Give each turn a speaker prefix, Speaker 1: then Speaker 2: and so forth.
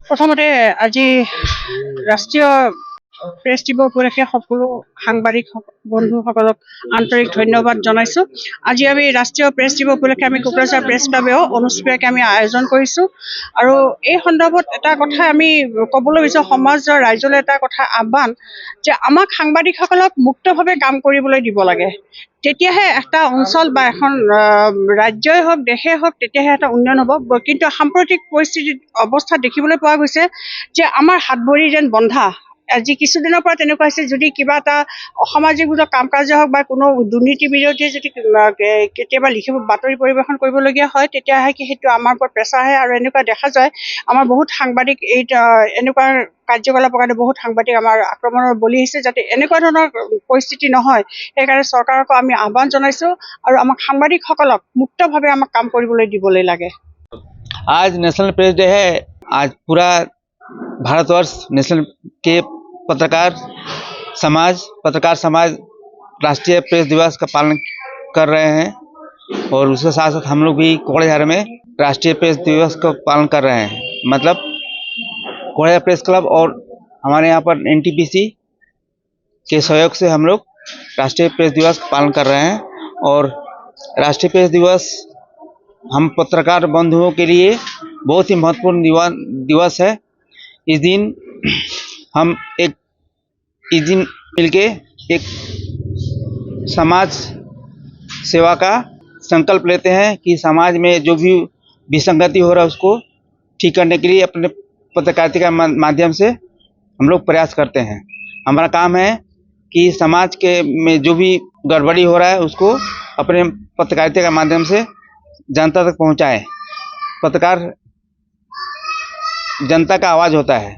Speaker 1: প্ৰথমতে আজি ৰাষ্ট্ৰীয় প্ৰেছ দিৱস উপলক্ষে সকলো সাংবাদিক বন্ধুসকলক আন্তৰিক ধন্যবাদ জনাইছোঁ। আজি আমি ৰাষ্ট্ৰীয় প্ৰেছ দিৱস উপলক্ষে আমি কোকৰাঝাৰ প্ৰেছ ক্লাবেও অনুষ্ঠিতভাৱে আমি আয়োজন কৰিছোঁ। আৰু এই সন্দৰ্ভত এটা কথা আমি ক'বলৈ বিচাৰোঁ, সমাজৰ ৰাইজলৈ এটা কথা আহ্বান যে আমাক সাংবাদিকসকলক মুক্তভাৱে কাম কৰিবলৈ দিব লাগে। তেতিয়াহে এটা অঞ্চল বা এখন ৰাজ্যই হওক দেশেই হওক তেতিয়াহে এটা উন্নয়ন হ'ব। কিন্তু সাম্প্ৰতিক পৰিস্থিতিত অৱস্থাত দেখিবলৈ পোৱা গৈছে যে আমাৰ হাত ভৰি যেন বন্ধা। আজি কিছুদিনৰ পৰা তেনেকুৱা হৈছে, যদি কিবা এটা অসামাজিকমূলক কাম কাজে হওক বা কোনো দুৰ্নীতি বিৰোধী যদি কেতিয়াবা বাতৰি পৰিৱেশন কৰিবলগীয়া হয়, তেতিয়াহে সেইটো আমাৰ ওপৰত প্ৰেছাৰ আহে। আৰু এনেকুৱা দেখা যায় আমাৰ বহুত সাংবাদিক এই এনেকুৱা কাৰ্যকলাপৰ কাৰণে বহুত সাংবাদিক আমাৰ আক্ৰমণৰ বলি হৈছে। যাতে এনেকুৱা ধৰণৰ পৰিস্থিতি নহয়, সেইকাৰণে চৰকাৰকো আমি আহ্বান জনাইছোঁ আৰু আমাক সাংবাদিকসকলক মুক্তভাৱে আমাক কাম কৰিবলৈ দিবলৈ লাগে।
Speaker 2: आज नेशनल प्रेस डे है। आज पूरा भारतवर्ष नेशनल के पत्रकार समाज राष्ट्रीय प्रेस दिवस का पालन कर रहे हैं और उसके साथ साथ हम लोग भी कोकराझार में राष्ट्रीय प्रेस दिवस का पालन कर रहे हैं। मतलब कोकराझार प्रेस क्लब और हमारे यहाँ पर एनटीपीसी के सहयोग से हम लोग राष्ट्रीय प्रेस दिवस का पालन कर रहे हैं। और राष्ट्रीय प्रेस दिवस हम पत्रकार बंधुओं के लिए बहुत ही महत्वपूर्ण दिवस है। इस दिन हम इस दिन मिलके एक समाज सेवा का संकल्प लेते हैं कि समाज में जो भी विसंगति हो रहा है उसको ठीक करने के लिए अपने पत्रकारिता के माध्यम से हम लोग प्रयास करते हैं। हमारा काम है कि समाज के में जो भी गड़बड़ी हो रहा है उसको अपने पत्रकारिता के माध्यम से जनता तक पहुंचाएं। पत्रकार जनता का आवाज़ होता है।